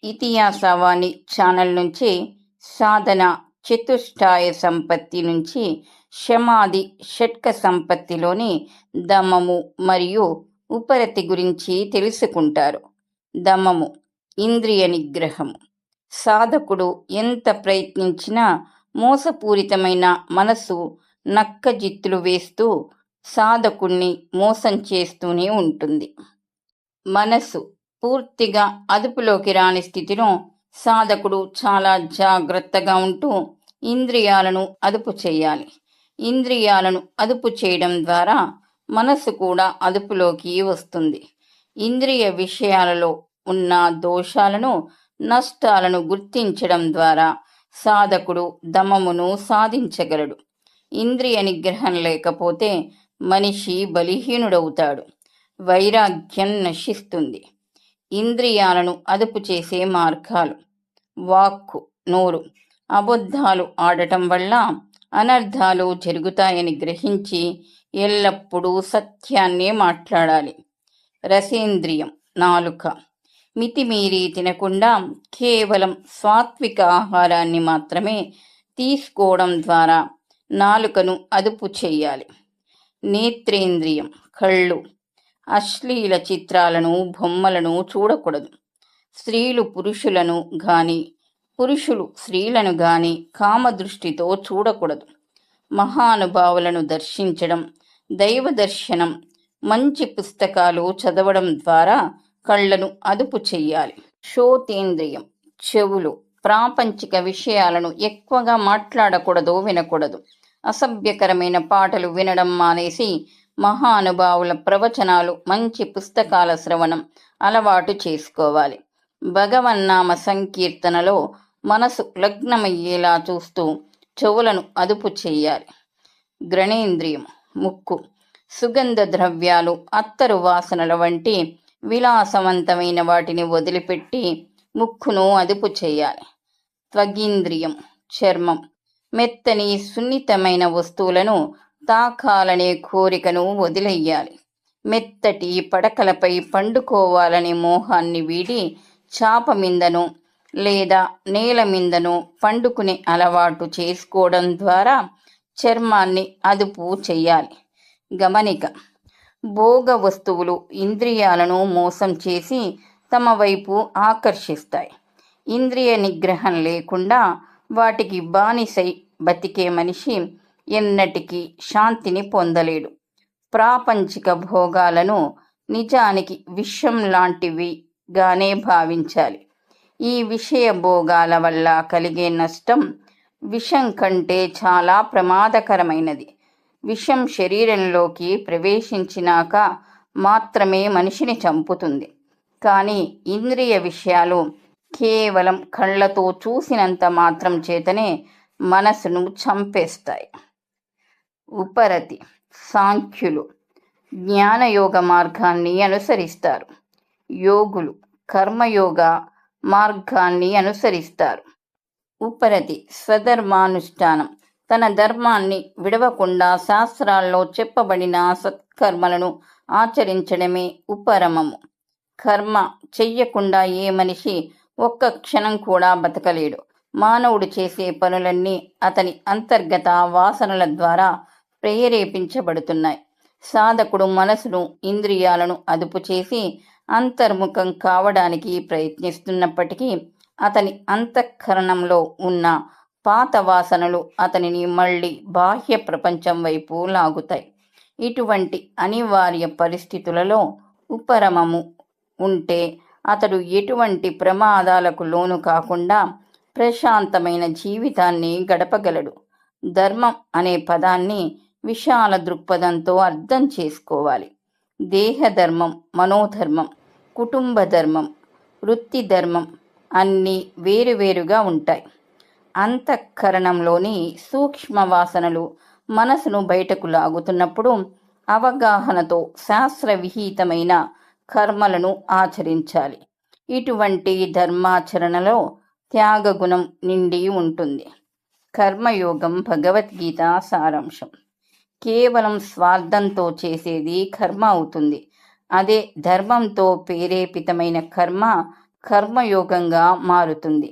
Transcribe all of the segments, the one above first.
ఇతిహాసవాణి channel నుంచి సాధన చతుష్టాయ సంపత్తి నుంచి శమాది షట్క సంపత్తిలోని దమము మరియు ఉపరతి గురించి తెలుసుకుంటారు. దమము ఇంద్రియ నిగ్రహము. సాధకుడు ఎంత ప్రయత్నించినా మోసపూరితమైన మనసు నక్కజిత్తులు వేస్తూ సాధకుణ్ణి మోసం చేస్తూనే ఉంటుంది. మనసు పూర్తిగా అదుపులోకి రాని స్థితిలో సాధకుడు చాలా జాగ్రత్తగా ఉంటూ ఇంద్రియాలను అదుపు చేయాలి. ఇంద్రియాలను అదుపు చేయడం ద్వారా మనసు కూడా అదుపులోకి వస్తుంది. ఇంద్రియ విషయాలలో ఉన్న దోషాలను, నష్టాలను గుర్తించడం ద్వారా సాధకుడు దమమును సాధించగలడు. ఇంద్రియ నిగ్రహం లేకపోతే మనిషి బలహీనుడవుతాడు. వైరాగ్యం నశిస్తుంది. ఇంద్రియాలను అదుపు చేసే మార్గాలు: వాక్కు, నోరు. అబద్ధాలు ఆడటం వల్ల అనర్థాలు జరుగుతాయని గ్రహించి ఎల్లప్పుడూ సత్యాన్నే మాట్లాడాలి. రసేంద్రియం, నాలుక. మితిమీరి తినకుండా కేవలం సాత్విక ఆహారాన్ని మాత్రమే తీసుకోవడం ద్వారా నాలుకను అదుపు చేయాలి. నేత్రేంద్రియం, కళ్ళు. అశ్లీల చిత్రాలను, బొమ్మలను చూడకూడదు. స్త్రీలు పురుషులను గాని, పురుషులు స్త్రీలను గాని కామదృష్టితో చూడకూడదు. మహానుభావులను దర్శించడం, దైవ దర్శనం, మంచి పుస్తకాలు చదవడం ద్వారా కళ్ళను అదుపు చెయ్యాలి. శ్రోతేంద్రియం, చెవులు. ప్రాపంచిక విషయాలను ఎక్కువగా మాట్లాడకూడదు, వినకూడదు. అసభ్యకరమైన పాటలు వినడం మానేసి మహానుభావుల ప్రవచనాలు, మంచి పుస్తకాల శ్రవణం అలవాటు చేసుకోవాలి. భగవన్నామ సంకీర్తనలో మనసు లగ్నమయ్యేలా చూస్తూ చెవులను అదుపు చెయ్యాలి. ఘ్రాణేంద్రియం, ముక్కు. సుగంధ ద్రవ్యాలు, అత్తరు వాసనల వంటి విలాసవంతమైన వాటిని వదిలిపెట్టి ముక్కును అదుపు చేయాలి. త్వగీంద్రియం, చర్మం. మెత్తని సున్నితమైన వస్తువులను తాకాలనే కోరికను వదిలేయాలి. మెత్తటి పడకలపై పండుకోవాలనే మోహాన్ని వీడి చాప మీదనో లేదా నేల మీదనో పండుకునే అలవాటు చేసుకోవడం ద్వారా చర్మాన్ని అదుపు చెయ్యాలి. గమనిక: భోగ వస్తువులు ఇంద్రియాలను మోసం చేసి తమ వైపు ఆకర్షిస్తాయి. ఇంద్రియ నిగ్రహం లేకుండా వాటికి బానిసై బతికే మనిషి ఎన్నటికీ శాంతిని పొందలేడు. ప్రాపంచిక భోగాలను నిజానికి విషం లాంటివిగానే భావించాలి. ఈ విషయ భోగాల వల్ల కలిగే నష్టం విషం కంటే చాలా ప్రమాదకరమైనది. విషం శరీరంలోకి ప్రవేశించినాక మాత్రమే మనిషిని చంపుతుంది. కానీ ఇంద్రియ విషయాలు కేవలం కళ్ళతో చూసినంత మాత్రం చేతనే మనసును చంపేస్తాయి. ఉపరతి. సాంఖ్యులు జ్ఞానయోగ మార్గాన్ని అనుసరిస్తారు. యోగులు కర్మయోగ మార్గాన్ని అనుసరిస్తారు. ఉపరతి స్వధర్మానుష్ఠానం. తన ధర్మాన్ని విడవకుండా శాస్త్రాల్లో చెప్పబడిన సత్కర్మలను ఆచరించడమే ఉపరమము. కర్మ చెయ్యకుండా ఏ మనిషి ఒక్క క్షణం కూడా బతకలేడు. మానవుడు చేసే పనులన్నీ అతని అంతర్గత వాసనల ద్వారా ప్రేరేపించబడుతున్నాయి. సాధకుడు మనసును, ఇంద్రియాలను అదుపు చేసి అంతర్ముఖం కావడానికి ప్రయత్నిస్తున్నప్పటికీ అతని అంతఃకరణంలో ఉన్న పాత వాసనలు అతనిని మళ్ళీ బాహ్య ప్రపంచం వైపు లాగుతాయి. ఇటువంటి అనివార్య పరిస్థితులలో ఉపరమము ఉంటే అతడు ఎటువంటి ప్రమాదాలకు లోను కాకుండా ప్రశాంతమైన జీవితాన్ని గడపగలడు. ధర్మం అనే పదాన్ని విశాల దృక్పథంతో అర్థం చేసుకోవాలి. దేహధర్మం, మనోధర్మం, కుటుంబ ధర్మం, వృత్తి ధర్మం అన్నీ వేరువేరుగా ఉంటాయి. అంతఃకరణంలోని సూక్ష్మ వాసనలు మనసును బయటకు లాగుతున్నప్పుడు అవగాహనతో శాస్త్రవిహితమైన కర్మలను ఆచరించాలి. ఇటువంటి ధర్మాచరణలో త్యాగగుణం నిండి ఉంటుంది. కర్మయోగం భగవద్గీత సారాంశం. కేవలం స్వార్థంతో చేసేది కర్మ అవుతుంది. అదే ధర్మంతో ప్రేరేపితమైన కర్మ కర్మయోగంగా మారుతుంది.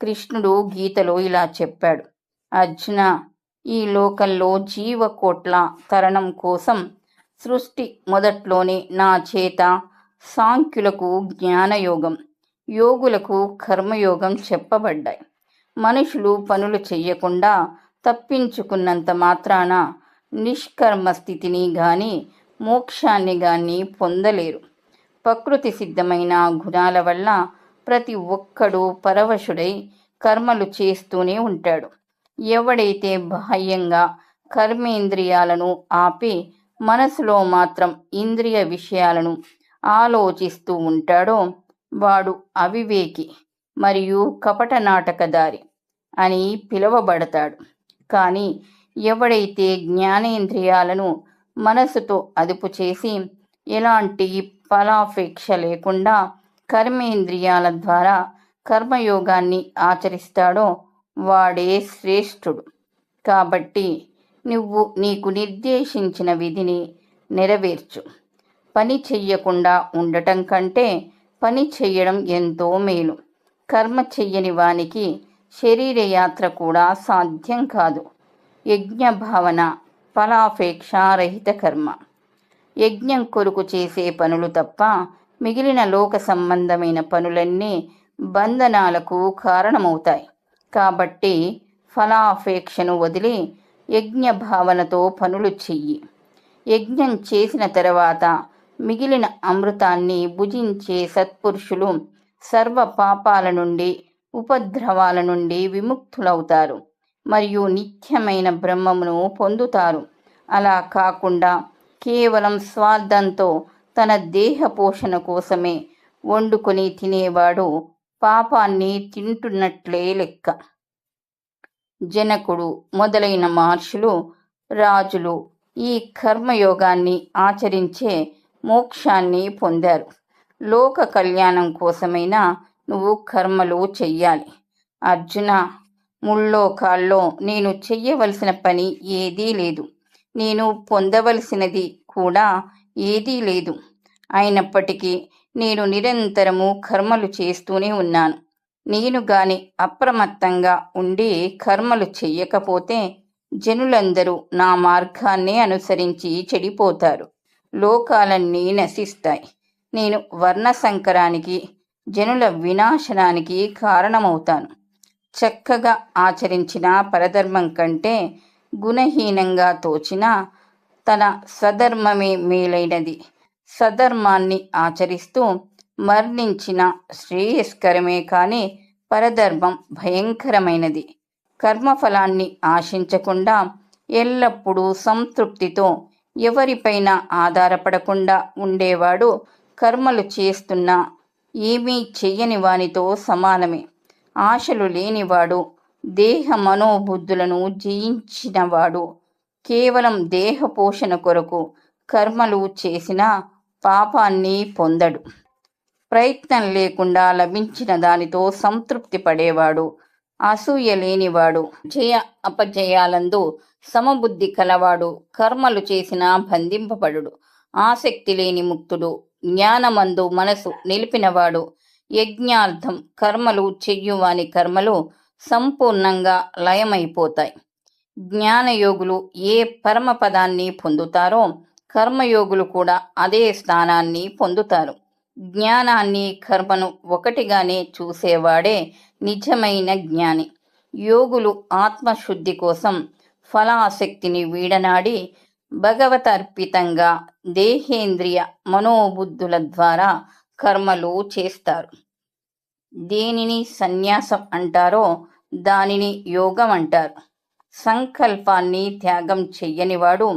కృష్ణుడు గీతలో ఇలా చెప్పాడు, అర్జున, ఈ లోకంలో జీవకోట్ల తరణం కోసం సృష్టి మొదట్లోనే నా చేత సాంఖ్యులకు జ్ఞానయోగం, యోగులకు కర్మయోగం చెప్పబడ్డాయి. మనుషులు పనులు చెయ్యకుండా తప్పించుకున్నంత మాత్రాన నిష్కర్మ స్థితిని గాని మోక్షాన్ని గాని పొందలేరు. ప్రకృతి సిద్ధమైన గుణాల వల్ల ప్రతి ఒక్కడూ పరవశుడై కర్మలు చేస్తూనే ఉంటాడు. ఎవడైతే బాహ్యంగా కర్మేంద్రియాలను ఆపి మనసులో మాత్రం ఇంద్రియ విషయాలను ఆలోచిస్తూ ఉంటాడో వాడు అవివేకి మరియు కపట నాటకదారి అని పిలువబడతాడు. కానీ ఎవడైతే జ్ఞానేంద్రియాలను మనసుతో అదుపు చేసి ఎలాంటి ఫలాపేక్ష లేకుండా కర్మేంద్రియాల ద్వారా కర్మయోగాన్ని ఆచరిస్తాడో వాడే శ్రేష్ఠుడు. కాబట్టి నువ్వు నీకు నిర్దేశించిన విధిని నెరవేర్చు. పని చెయ్యకుండా ఉండటం కంటే పని చెయ్యడం ఎంతో మేలు. కర్మ చెయ్యని వానికి శరీరయాత్ర కూడా సాధ్యం కాదు. యజ్ఞ భావన ఫలాపేక్షారహిత కర్మ. యజ్ఞం కొరకు చేసే పనులు తప్ప మిగిలిన లోక సంబంధమైన పనులన్నీ బంధనాలకు కారణమవుతాయి. కాబట్టి ఫలాపేక్షను వదిలి యజ్ఞ భావనతో పనులు చెయ్యి. యజ్ఞం చేసిన తర్వాత మిగిలిన అమృతాన్ని భుజించే సత్పురుషులు సర్వ పాపాల నుండి ఉపద్రవాల నుండి విముక్తులవుతారు మరియు నిత్యమైన బ్రహ్మమును పొందుతారు. అలా కాకుండా కేవలం స్వార్థంతో తన దేహ పోషణ కోసమే వండుకొని తినేవాడు పాపాన్ని తింటున్నట్లే లెక్క. జనకుడు మొదలైన మహర్షులు, రాజులు ఈ కర్మయోగాన్ని ఆచరించే మోక్షాన్ని పొందారు. లోక కళ్యాణం కోసమైనా నువ్వు కర్మలు చెయ్యాలి. అర్జున, ముల్లోకాల్లో నేను చెయ్యవలసిన పని ఏదీ లేదు, నేను పొందవలసినది కూడా ఏదీ లేదు. అయినప్పటికీ నేను నిరంతరము కర్మలు చేస్తూనే ఉన్నాను. నేను గాని అప్రమత్తంగా ఉండి కర్మలు చెయ్యకపోతే జనులందరూ నా మార్గాన్నే అనుసరించి చెడిపోతారు. లోకాలన్నీ నశిస్తాయి. నేను వర్ణ సంకరానికి, జనుల వినాశనానికి కారణమవుతాను. చక్కగా ఆచరించిన పరధర్మం కంటే గుణహీనంగా తోచిన తన స్వధర్మమే మేలైనది. సధర్మాన్ని ఆచరిస్తూ మరణించిన శ్రేయస్కరమే కానీ పరధర్మం భయంకరమైనది. కర్మఫలాన్ని ఆశించకుండా ఎల్లప్పుడూ సంతృప్తితో ఎవరిపైన ఆధారపడకుండా ఉండేవాడు కర్మలు చేస్తున్నా ఏమీ చెయ్యని వానితో సమానమే. ఆశలు లేనివాడు, దేహ మనోబుద్ధులను జయించినవాడు కేవలం దేహ పోషణ కొరకు కర్మలు చేసినా పాపాన్ని పొందడు. ప్రయత్నం లేకుండా లభించిన దానితో సంతృప్తి పడేవాడు అసూయ లేనివాడు, జయ అపజయాలందు సమబుద్ధి కలవాడు కర్మలు చేసినా బంధింపబడుడు. ఆసక్తి లేని ముక్తుడు, జ్ఞానమందు మనసు నిలిపినవాడు, యజ్ఞార్థం కర్మలు చెయ్యువాని కర్మలు సంపూర్ణంగా లయమైపోతాయి. జ్ఞానయోగులు ఏ పరమపదాన్ని పొందుతారో కర్మయోగులు కూడా అదే స్థానాన్ని పొందుతారు. జ్ఞానాన్ని, కర్మను ఒకటిగానే చూసేవాడే నిజమైన జ్ఞాని. యోగులు ఆత్మశుద్ధి కోసం ఫలాసక్తిని వీడనాడి భగవతర్పితంగా దేహేంద్రియ మనోబుద్ధుల ద్వారా కర్మలు చేస్తారు. దేనిని సన్యాసం అంటారో దానిని యోగం అంటారు. సంకల్పాన్ని త్యాగం చెయ్యనివాడు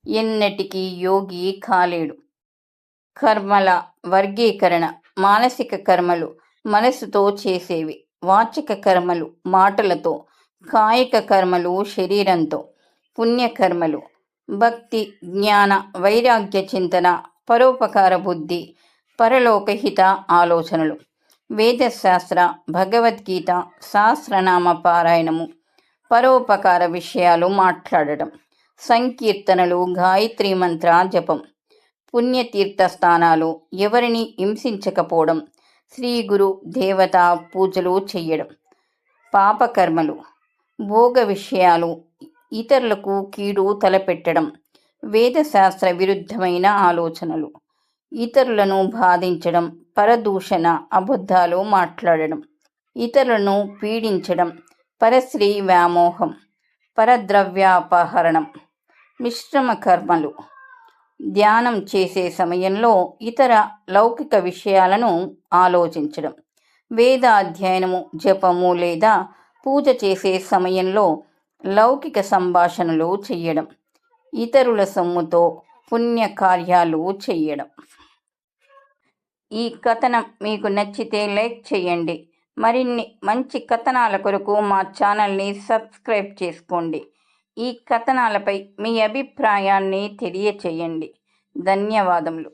ఎన్నటికీ యోగి కాలేడు. కర్మల వర్గీకరణ. మానసిక కర్మలు మనసుతో చేసేవి, వాచిక కర్మలు మాటలతో, కాయిక కర్మలు శరీరంతో. పుణ్యకర్మలు భక్తి, జ్ఞాన, వైరాగ్య చింతన, పరోపకార బుద్ధి, పరలోకహిత ఆలోచనలు. వేదశాస్త్ర, భగవద్గీత, సహస్రనామ పారాయణము, పరోపకార విషయాలు మాట్లాడటం, సంకీర్తనలు, గాయత్రీ మంత్ర జపం. పుణ్యతీర్థ స్థానాలు, ఎవరిని హింసించకపోవడం, శ్రీ గురు దేవతా పూజలు చెయ్యడం. పాపకర్మలు, భోగ విషయాలు, ఇతరులకు కీడు తలపెట్టడం, వేదశాస్త్ర విరుద్ధమైన ఆలోచనలు, ఇతరులను బాధించడం, పరదూషణ, అబద్ధాలు మాట్లాడడం, ఇతరులను పీడించడం, పరస్త్రీ వ్యామోహం, పరద్రవ్యాపహరణం. మిశ్రమ కర్మలు, ధ్యానం చేసే సమయంలో ఇతర లౌకిక విషయాలను ఆలోచించడం, వేదాధ్యయనము, జపము లేదా పూజ చేసే సమయంలో లౌకిక సంభాషణలు చెయ్యడం, ఇతరుల సొమ్ముతో పుణ్యకార్యాలు చెయ్యడం. ఈ కథనం మీకు నచ్చితే లైక్ చేయండి. మరిన్ని మంచి కథనాల కొరకు మా ఛానల్ని సబ్స్క్రైబ్ చేసుకోండి. ఈ కథనాలపై మీ అభిప్రాయాన్ని తెలియచేయండి. ధన్యవాదములు.